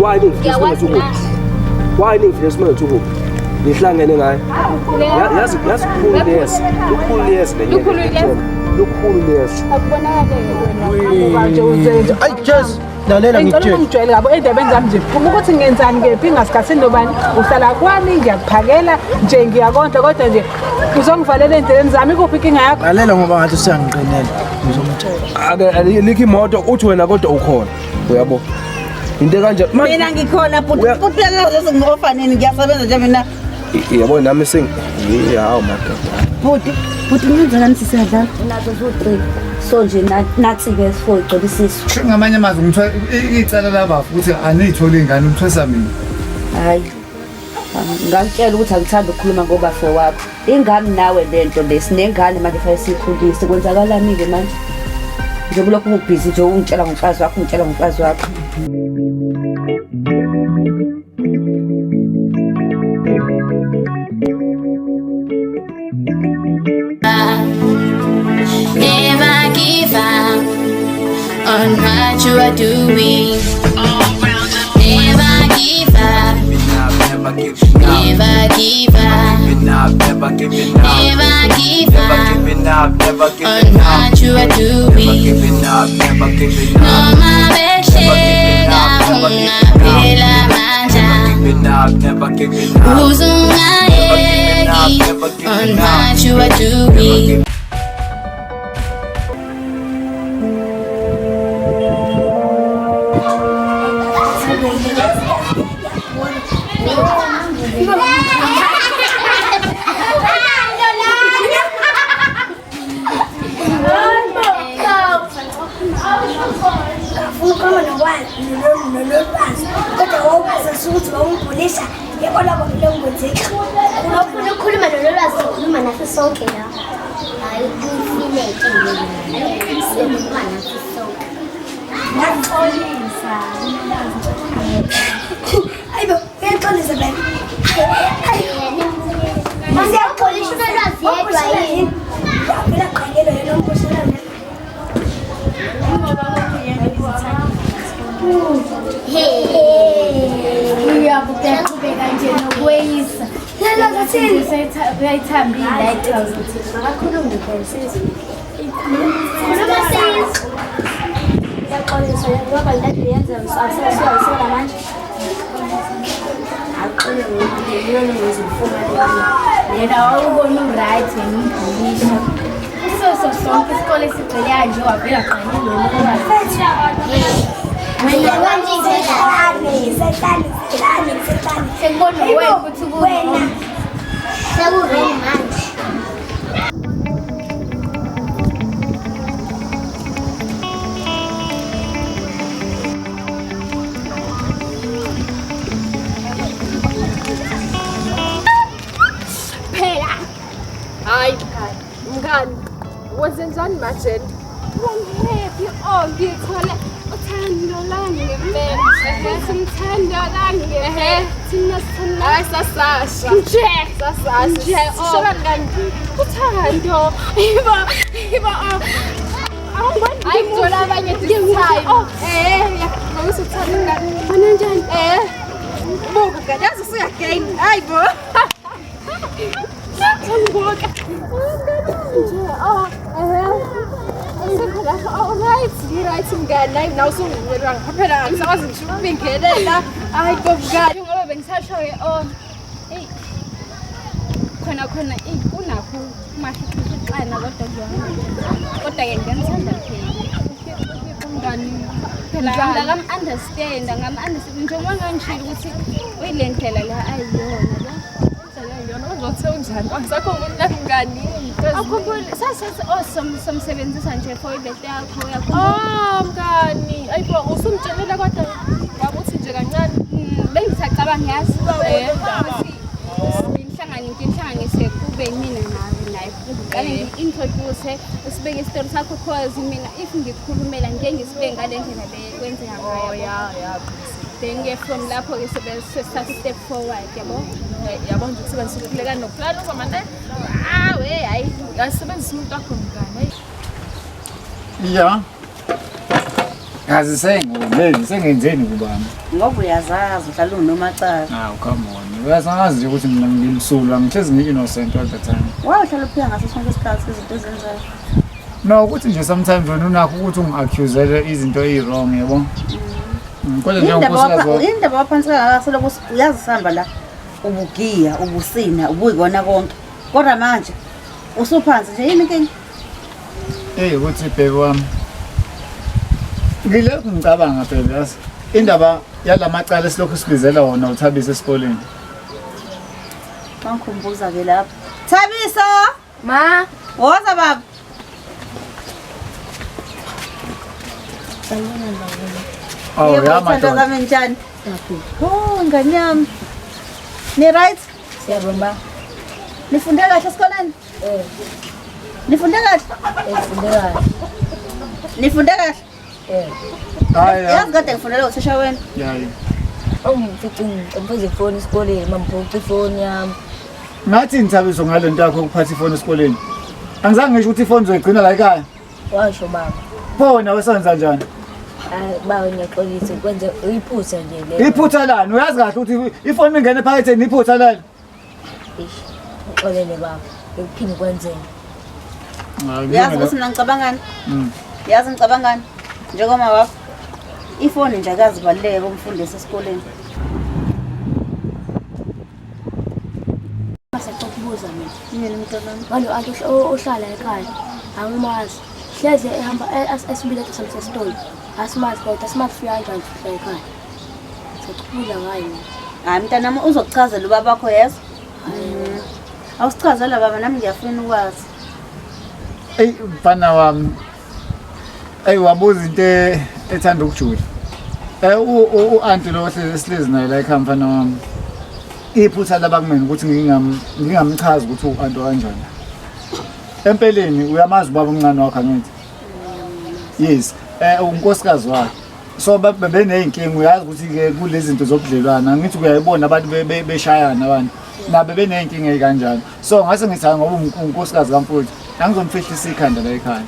Why ningifisa ukuthi ukuphi? Why ningifisa ukuthi ukuphi? Nihlangene ngayo. Yazi yes. Akubonakala wena nje uzenza. I just lalela ngicela ungijwayele ngabo endabeni zami nje. Uma ukuthi ngenzani ngephi ngasikhathini nobani uhlala kwami ngiyakuphakela nje ngiyakondla kodwa nje uzongivalela endleleni zami kuphi inkinga yakho? Lalela ngoba ngathi usiyangiqinela ngizomtshela. Alikho imoto uthi wena kodwa ukhona. Uyabo. Into kanje mina ngikhona futhi lazo ngofaneni ngiyasebenza nje mina. Yabo nami hawo madoda. Futhi ngenzani sisadlala nazo zo3 so nje nathi ke sifo igcolisiswa ngamanye amazwi ngithola icala labafu ukuthi aniyitholi ingane umthwesa mina hayi ngakutshela ukuthi angithanda ukukhuluma ngoba fo wakho ingane nawe lento lesinengane manje fanele sikhulise kwenzakalani ke manje njengoba lokhu ubhizi nje ungitshela ngomfazi wakho Never give up on what you are doing. Never give up. Never give up. Never give up. Never give up on what you are doing. No mabeshega ungaphela manja. Uzungayeki on what you are doing. Wenzani manje? Happy all ngithola uthando langempela. Ngithanda lange. Thina sithanda. Hayi sasasha. Nje. Shoba kanti uthando. Iba ayithola abanye this time. Ngoba uthanda ngani njani? Buka kajazi usuyagain. Hayibo. Ngibona. Right mngani nawu sungibona ngaphela ngisakwazi ngisho ukubingelela hayi ngobungani ngoba bengisasho ke hey khona unakho mahluphana kodwa ke ngiyamthanda phela ngani phela ngam-understand njengoba ngangishilo ukuthi uyile ndlela la ayiyona yona uzothe unjani angisakho umuntu ngani akukho somsebenzisa nje for ibete yakho yakho mngani ayibo usumtshelela kodwa wabuthi nje kancane bengisacabanga yazi ngihlanganise kube mina naye ngale introduce usibeke isitori sakho cause mina if ngikhulumela ngeke ngisibeke ngale ndlela le kwenzeka ngayo then from lapho ke start step forward yabo nje kusebenzisa ukuhlekana nokuplana ngoba manje hayi asebenzisa umuntu wakho mngani yeah Kazi sengenzeni kubami. Ngoba uyazazi uhlala unomacala. Hawu come on. Uyazazi nje ukuthi mina ngimsulwa ngihlezi ngi-innocent all the time. Wahlala uphika ngaso sonke isikhathi izinto ezenzayo. No, ukuthi nje sometimes wena unakho ukuthi ungi-accusele izinto ezi-wrong yabo. Kodwa nje unkosikazi wakho. Indaba waphansi kangaka uyazi sihamba la ubugiya, ubusina, ubuyikona konke. Kodwa manje usuphansi nje yini inkinga? Ukuthi bheki wami. Ngilokhu ngicabanga phela yazi. Indaba yalamacala esilokhu sibizela wona uThabisa esikoleni. Bangikhumbuza ke lapha. Thabisa! Ma, Woza baba. Oh, Yebo, ya uthando madoda. kami njani? Oh, ngane yami. Ni right? Siyabonga. Nifunde kahle esikoleni? Nifunde kahle? Sifunde kahle. Nifunde kahle? Hayi. Yazi kade ngifundela uthisha wena. Yayi. Ngifice ngiphuze ifoni esikoleni, mambhuqa ifoni yami. Ngathi ngithabiso ngalento yakho ukuphatha ifoni esikoleni. Angizange ngisho ukuthi ifoni uzoyigcina la ekhaya. Washo baba. Phone wesenza njani? Baba ngiyaxolisa kwenze iphutha nje le. Iphutha lani? Uyazi kahle ukuthi ifoni ingene phakathi iphutha lani? Ngixolele baba. Ukuphinde kwenzeni. Yazi ukuthi mina ngicabangani? Yazi ngicabangani? Njengoba wakho ifoni nje akazibaluleke kumfundisi esikoleni. Masekubuza mina. Yini mntwana? Manje antu ohlala ekhaya. Angimazi. Hleze ehamba esibile esamsestoli. Asimazi kodwa asimazi fika kanjani fika ekhaya. Sekubuza ngayo. Hayi mntanami uzokuchazela ubaba wakho yazi? Awusichazela baba nami ngiyafuna ukwazi. Mfana wami. Wabuza into ethanda ukujula. U-anti lo sihlezi naye la ekhaya mfana wami. Iphutha labakumina ukuthi ngingamchazi ukuthi u-anti kanjani. Empeleni uyamazi ubaba omncane wakho angithi. Yes, unkosikazi wakhe. So bebeneyinkinga uyazi ukuthi ke kulezi zinto zobudlelwana ngithi uyayibona abantu beshayana abantu. Nabe beneyinkinga ezikanjalo. So ngase ngithi ngoba unkosikazi kamfowethu angizomfihlisa ikhanda la ekhaya.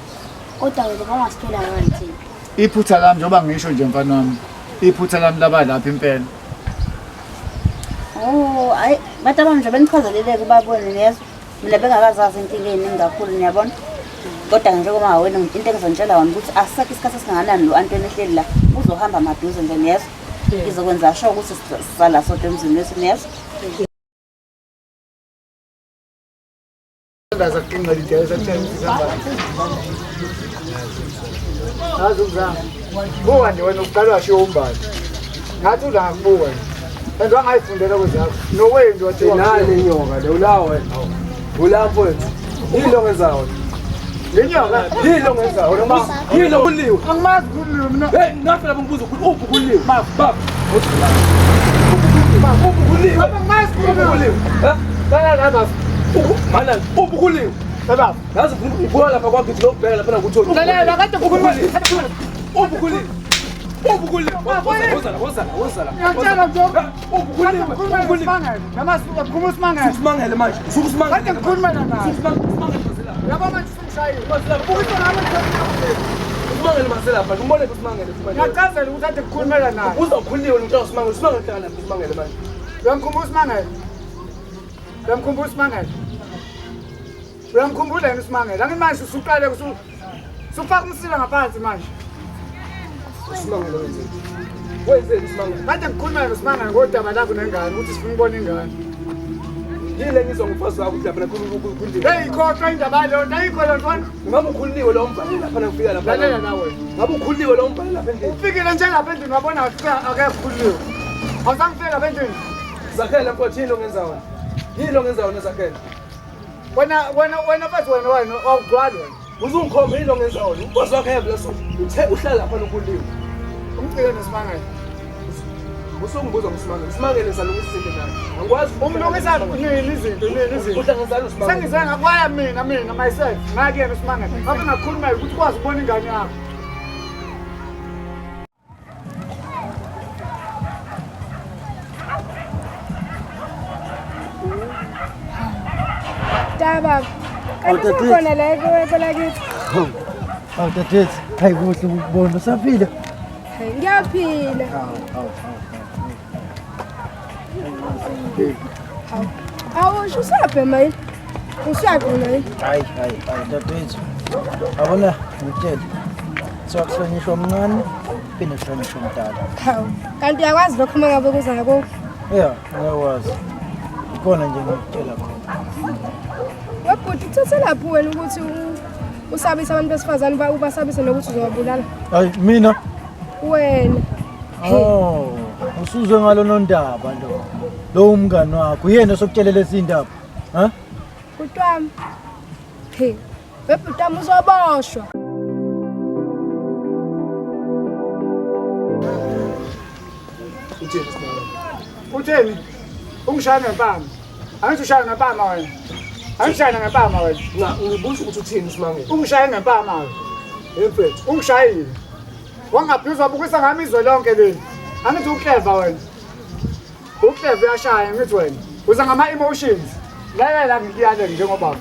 Kodwa wena bangasithola kanti. Iphutha lami njengoba ngisho nje mfana wami. Iphutha lami laba lapha impela. Oh, hayi bathi abamje benichazeleleke babone lezo. Mina bengakazazi inkinga eziningi kakhulu niyabona. Kodwa njengoba wena into engizonitshela wona ukuthi asakho isikhathi esingakanani lo Antoni ehleli la uzohamba maduze nje niyezo. Ngizokwenza sure ukuthi sisala sodwa emzini wethu niyezo. Ndaza kuqinqa lidayisa kuthela ukuthi sihamba. Hazi uzama. Buka nje wena uqala washiya umbali. Ngathi ula ngakubuka nje. Enza ngayifundela kwezakho. Nokwendi wathi Nani inyoka le ulawe. Ulapho wethu. Yilo ngezawo. ngenyoka. Yilo ngezawo noma yilo kuliwe. Angimazi kuliwe mina. Hey, ngafela bombuzo ukuthi uphi kuliwe. Baba. Uphi kuliwe. Angimazi kuliwe. Ha? Kana laba. Mana uphi kuliwe. Baba. Yazi ngibona lapha kwakho ngithi lokubheka lapha ngikutholi. Lalela kade kukhuluma. Uphi kuliwe. Uphi kuliwe. Wozala. Ngiyatshela nje. Uphi kuliwe. Uphi kuliwe. Namasuka kukhuluma usimangele. Usimangele manje. Usukusimangele. Kade ngikhuluma naye. Usimangele phela. Yabo manje singishayile. Usimangele masela lapha. Umbone usimangele. Ngiyachazela ukuthi ade ngikhulumela naye. Uzokhuliwe umuntu usimangele. Usimangele hlala lapha usimangele manje. Uyamkhumbula usimangele? Uyamkhumbula usimangele? Uyamkhumbula yena usimangele? Angithi manje usuqale usufaka umsila ngaphansi manje. Usimangele wenzeni? Wenzeni usimangele? Kade ngikhuluma nosimangele ngodaba lakho nengane ukuthi sifuna ukubona ingane. Yile ngizwa ngumfazi wakho lapha kuliwe. Hey ikhoqa indaba leyo ayikho loo nto. Ngabe ukhuliwe lo mbhalo lapha ngifika lapha. Lalela nawe. Ngabe ukhuliwe lo mbhalo lapha endlini. Ufikile nje lapha endlini wabona akekhuliwe. Awusangifika lapha endlini. Zakhela mfowethu yini ongenza wona? Yini ongenza wona Zakhela? Wena bathi wena awugcwali wena. Uzungikhomba yini ongenza wona? Umfazi wakho yebela so. Uthe uhlala lapha nokuliwe. Umcike nosimangele. Usungibuzwa ngosimangele. Usimangele salungisa izinto naye. Angikwazi Umlungisa nini izinto. uhlangenzana nosimangele. Sengize ngakwaya mina myself. Ngakuyena usimangele. Ngabe ngakhuluma ukuthi ukwazi ukubona ingane yakho. Taba. Kanti ukhona la ekwelakithi. Awutathethe, hayi kuhle ukubona usaphila. uyaphila. Awusho usabhema yini? Usiyaqona yini? Hayi dadewethu. Yabona ngitshela. Siyakuhlonishwa omncane, phinde kuhlonishwa omdala. Hawu. Kanti uyakwazi lokho uma ngabe kuza ngako? Yeah, ngiyakwazi. Ikona nje ngikutshela khona. Webhuti uthathe lapho wena ukuthi usabisa abantu besifazane ubasabise nokuthi uzowabulala. Hayi mina. Wena. Oh, usuzwe ngalona ndaba lo. Lo umngani wakho uyena osokutshelela izindaba. Ha? Kutwami. Webhuti wami uzoboshwa. Utheni? Ungishaya ngempama. Angithi ushaya ngempama wena. Angishaya ngempama wena. Ngibuza ukuthi uthini Simangele. Ungishaya ngempama wena. Yemfethu, ungishayile. Wangabhizwa bukisa ngami izwe lonke leli. Angithi ukleva wena. Ukleva uyashaya ngithi wena. Uza ngama emotions. La ngiyale njengoba.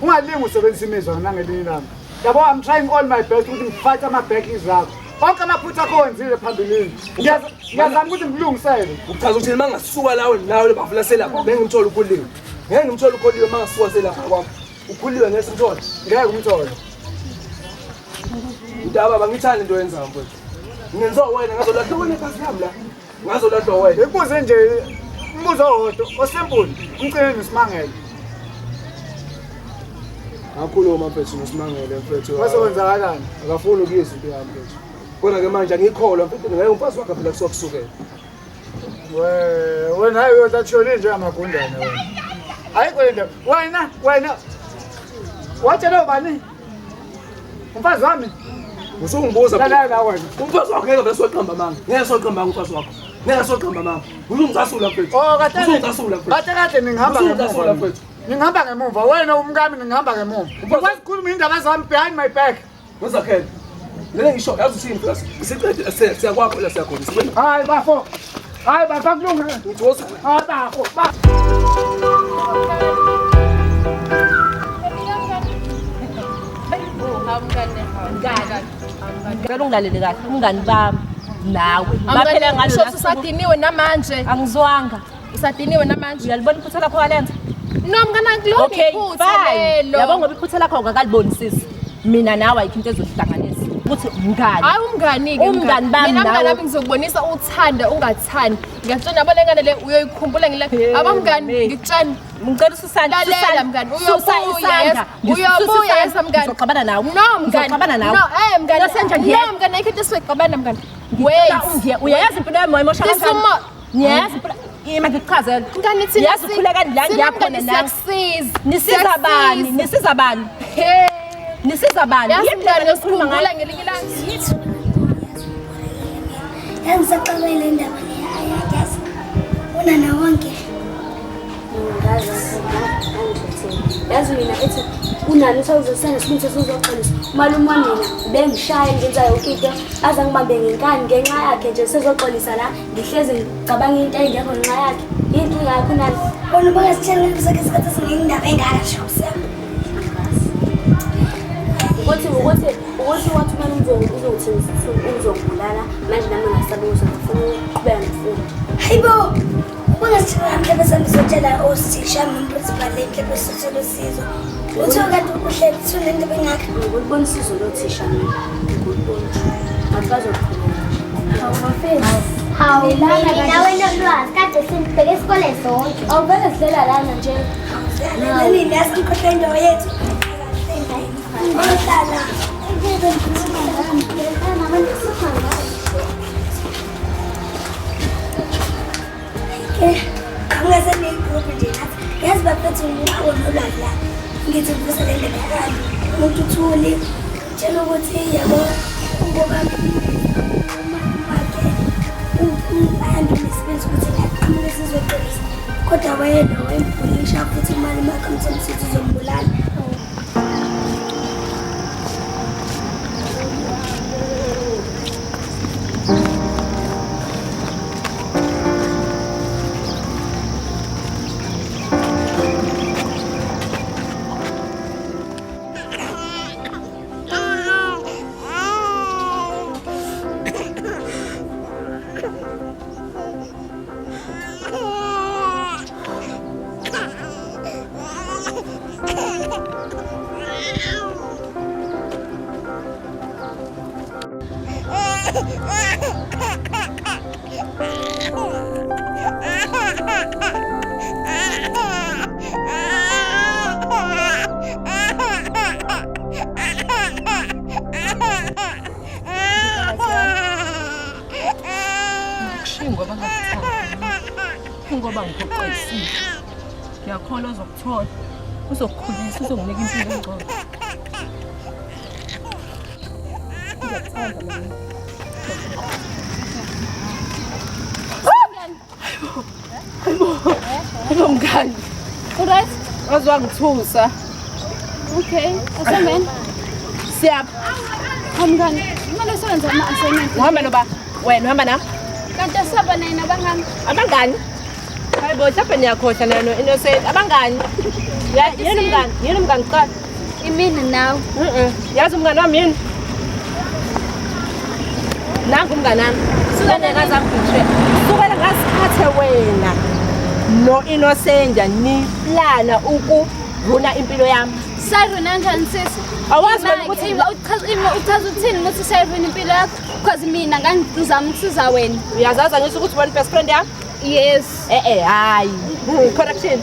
Ungalingi usebenzisa imizwa nangelinye lami. Yabo I'm trying all my best ukuthi ngifight ama backings zakho. Onke amaphutha akho wenzile phambilini. Ngiyazama ukuthi ngilungisele. Uchaza ukuthi mangasuka lawe nawe bavula selapha ngeke ngimthole ukhuliwe. Ngeke ngimthole ukhuliwe mangasuka selapha kwami. Ukhuliwe ngeke simthole. Ngeke umthole. Indaba bangithanda into yenza mfowethu. Ngenzo wena ngazolahla wena ekhasi lami la. Ngazolahla wena. Ibuze nje umbuzo owodwa osimple. Umcele noSimangele. Ngakhuluma mfethu noSimangele mfethu. Wasewenzakalani? Akafuni ukuyizwa into yami mfethu. Kona ke manje ngikholwa mfethu ngeke umfazi wakhe phela kusokusukela. Wena hayi uyothatshona nje amagundane wena. Ayikho into. Wena. Watshela ubani? Umfazi wami. Usungibuza la wena. Umfazi wakho ngeke besoqamba manga. Ngeke soqamba umfazi wakho. Ngeke soqamba manga. Uzungizasula mfethu. Oh kade. Uzungizasula mfethu. Kade ngihamba Uzungizasula mfethu. Ngihamba ngemuva. Wena umkami ngihamba ngemuva. Ukwazi ukukhuluma indaba zami behind my back. Ngozakhela. Lele ngisho yazi uthini plus. Isiqede siyakwakho la siyakhona. Hayi bafo. Hayi bafakulunga. Uthi wosi. Hayi bafo. Ngicela ungilalele kahle umngani bami nawe. Baphela ngisho usadiniwe namanje. Angizwanga. Usadiniwe namanje. Uyalibona iphutha lakho walenza? No mngana kulona iphutha lelo. Yabo ngoba iphutha lakho ungakalibonisisi. Mina nawe ayikho into ezohlanganisa. Ukuthi umngani. Hayi umngani ke umngani bami mina nawe. mngani nami ngizokubonisa uthanda ungathandi. Ngiyakutshela yabo lengane le uyoyikhumbula ngile. Abamngani ngikutshela ngicela usisanda lalela mngani uyobuya mngani ngizoxabana nawe no mngani ngizoxabana nawe no mngani senja ngiye mngani ayikho sizoxabana mngani uyayazi impilo yami moyimosha kanjani niyazi ima ngichazela mngani thina yazi ukhuleka la ngiyakhona nawe nisiza bani nisiza bani yindlela yosikhumbula ngelinye ilanga yangisaqabele indaba leyayazi unana wonke yazi mina ethi unani usawuzosana sibintu sizoxolisa malume mina bengishaya ngenza yonke into aza ngibambe ngenkani ngenxa yakhe nje sizoxolisa la ngihlezi ngicabanga into engekho ngenxa yakhe into yakho nani bona bakasitshela ngisake isikhathi singindaba engasho siyami ukuthi wathi manje uzothini uzongibulala manje nami ngasabe uzofuna uqhubeka nokufunda hayibo ungasitshela mhlawumbe sangizotshela osisha noprincipal lehle besitshela usizo uthi kade uhleli thule into bengakho ngikubona usizo lothisha ngikubona akazokhuluma hawu mina wena ulwazi kade sibheke isikole zonke awuvele sidlela lana nje nani nasi ikhohle indawo yethu Mala. Kangase negroup nje nathi. Yazi baphethe ukubona la. Ngithi kuvuselele ngani. Umuntu uthule. Tshela ukuthi yabo ngoba uhambe nesibenzi ukuthi ngaqhamuka sizoqolisa. Kodwa wayena wayembulisha futhi imali makamthemsithi uzombulala. Ingoba ngakuthanda. Ingoba ngiphoqwa isifo. Ngiyakholwa uzokuthola. Uzokukhulisa, uzonginika impilo engcono. Ngiyakuthanda mama. Hayibo mngani. Alright. Wazwangithusa. Okay, assignment. Siyapha. Mngani, kumele senze ama-assignment. Uhamba noba wena uhamba nami? Kanti asaba naye nabangani? Abangani? Hayibo, mhlawumbe niyakhohlwa nano Innocent. Abangani? Yini umngani kuqala? Imina nawe. Yazi umngani wami yini? Nangu umngani wami. Sukela ngasikhathe wena no-Innocent niplana ukuvuna impilo yami. Sayivuna kanjani sisi? Awazi wena ukuthi uchaza ukuthini ukuthi sayivuna impilo yakho? Because mina ngangizama ukusiza wena. Uyazaza ngisho ukuthi wena best friend yami? Yes. Hayi. Correction.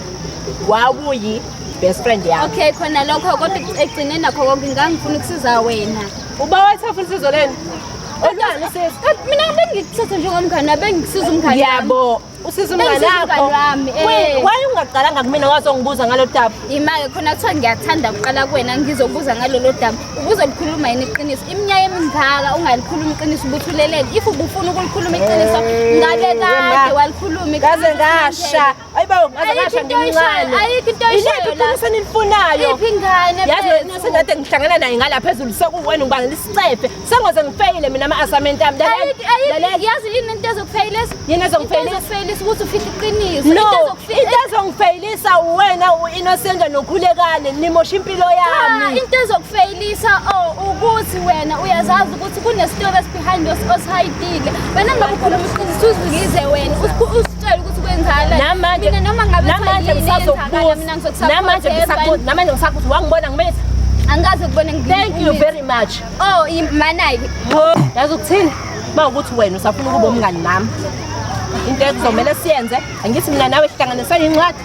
Wawuyi best friend yami. Okay, khona lokho kodwa egcineni nakho konke ngangifuna ukusiza wena. Uba wethu futhi sizo leni. Olwani sisi? Mina bengikuthatha njengomngane, bengikusiza umngane. Yabo, usiza umngane wakho. Why ungaqalanga kumina wazongibuza ngalo daba? Imake khona kuthiwa ngiyathanda ukuqala kuwena ngizokubuza ngalolo daba. Ubuzolikhuluma yini iqiniso? Iminyaka emingaka ungalikhuluma iqiniso ubuthuleleni. If ubufuna ukulikhuluma iqiniso, ngabe kade walikhuluma iqiniso. Kaze ngasha. Ayibawo, ngaze ngasha ngimncane. Ayikho into oyishoyo la. Ilephi senifunayo? Iphi ingane phezulu? Yazi wena sengathi ngihlangana naye ngala phezulu sekuwena ngibangela isicefe. Sengoze ngifeyile mina ama-assignment ami. Yazi yini into ezokufeyilisa? Yini ezongifeyilisa? Ukuthi ufike iqiniso. No, into ezongifeyilisa wena u-Innocent nokhulekane nimosha impilo yami. Into ezokufeyilisa ukuthi wena uyazazi ukuthi kunesitory esibehind osihayidile. Wena ngabe ukhuluma iqiniso uzikize wena. Usitshela ukuthi kwenzala. Namanje noma ngabe ngisazokubuza. Namanje ngisakuthi wangibona ngimele. Angaze kubone ngibini. Thank you very much. Manai. Yazi ukuthini? Mawukuthi wena usafuna ukuba umngani nami. Into ekuzomela siyenze, angithi mina nawe sihlanganisane incwadi.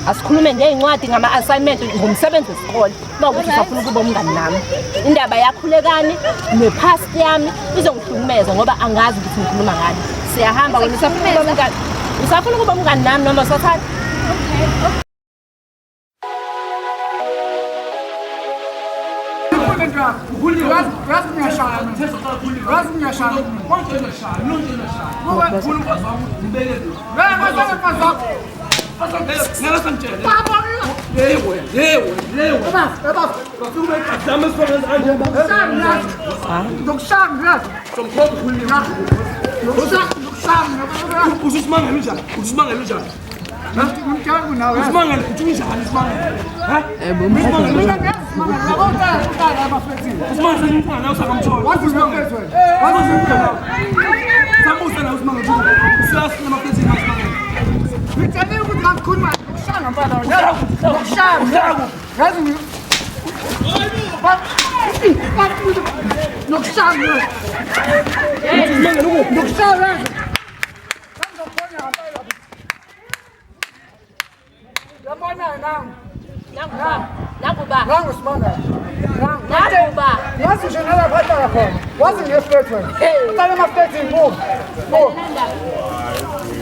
Asikhulume ngeincwadi ngama-assignment ngomsebenzi wesikole. Mawukuthi usafuna ukuba umngani nami. Indaba yakhulekani nepast yami izongihlukumeza ngoba angazi ukuthi ngikhuluma ngani. Siyahamba wena usafuna ukuba umngani nami noma usathanda? Okay.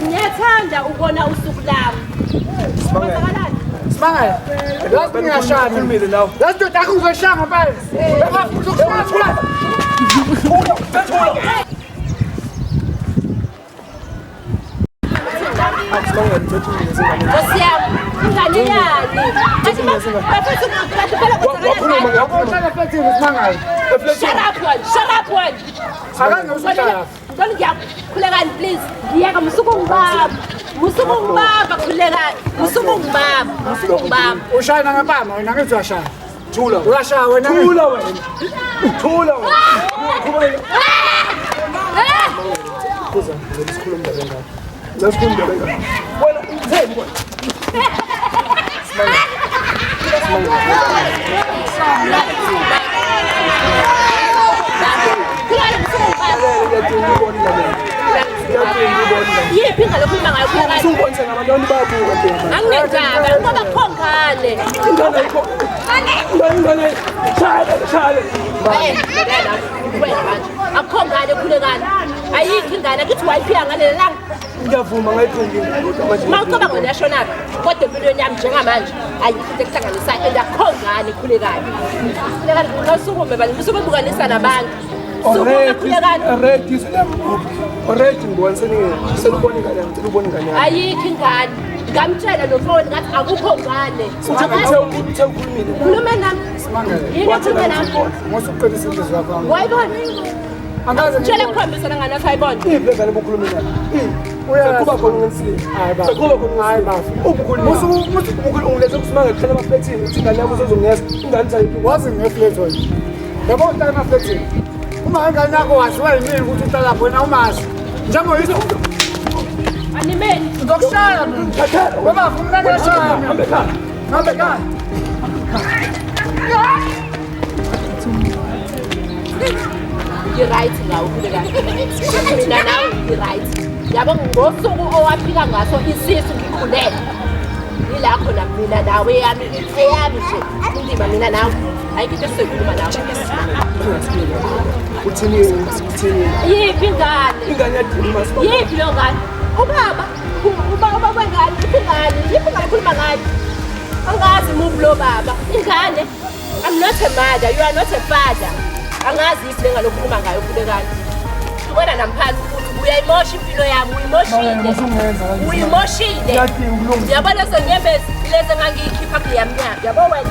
Ngiyathanda ukubona usuku lami. Sibangakalani? Simangala. Yazi ngiyashaya. Khulumile nawe. Yazi ndoda yakho uzoshaya ngempela. Uzokushaya. Please. Ngiyaka musukungibamba. Musukungibamba khulekani. Musukungibamba. Ushaya ngempama wena ngithi uyashaya. Thula. Uyashaya wena. Thula wena. Thula wena. Kuza, ngisikhuluma ndabengaka. Ngisikhuluma ndabengaka. Wena utheni wena? yiphi ingane okhuluma ngayo khulekani Usungibonise ngabantwana bayabuka phela. anginendaba ngoba kukhongane Ingane shaya. wena manje akukhongane khulekani ayikho ingane akithi wayiphika ngale langa Ngiyavuma ngayiphindile. mawucoba ngo-national kodwa empilweni yami njengamanje ayikho into ekuhlanganisayo and akukhongane khulekani khasukume bani musuke bukanisa nabantu sukume khulekani Already ngibona selubona ingane yami, selubona ingane yami. ayikho ingane ngamtshela nomfowethu ngathi akukho ngane khuluma nami yini okhulume nami Ngosuqedisa indlela yakho. wayibona tshela kukhombisa nangane sayibona Iphi engane obukhuluma ngayo? Sekuba khona ngesile. Sekuba khona hayi bafu. Ubukhuluma. Ungilethe kusimanga kuhlala amaflethini ukuthi ingane yakho uzozongeza. Ingane sayiphi? Wazi ngeflat wena. Yabo uhlala emaflatini. Uma ingane yakho waziwa yimini ukuthi uhlala khona umazi. Njengoba yiso animeni ngizokushaya mina. Baba ufuna ngeshaya. Hambe ekhaya. Hambe ekhaya. ngi-right ngawo khulekani mina nawe ngi-right yabo ngosuku owaphika ngaso isisu ngikhulele yila khona mina nawe eyami nje indima mina nawe ayikho into esizoyikhuluma nawe Uthini? yiphi ingane Ingane yadima. yiphi leyo ngane ubaba wengane yiphi ingane khuluma ngayo angazi mubu lo baba ingane I'm not a mother you are not a father angazi yiphi lengane okhuluma ngayo khulekani ubona namphansi ukuthi uyayimosha impilo yami uyimoshile yabona senyembezi lezi engangiyikhipha kule yami nyaka yabo wena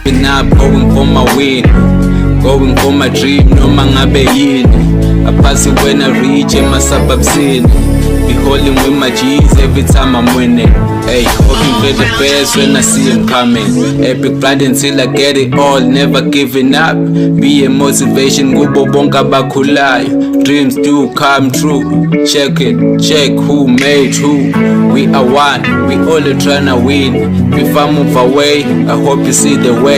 Been up going for my win, going for my dream, noma ngabe yini. I pass it when I reach in my suburb scene. Be holding with my G's every time I'm winning. Hey, hoping for the best when I see him coming. Epic plan until I get it all, never giving up. Be a motivation, kubo bonke abakhulayo. Dreams do come true. Check it, check who made who. We are one, we all tryna win. If I move away, I hope you see the way.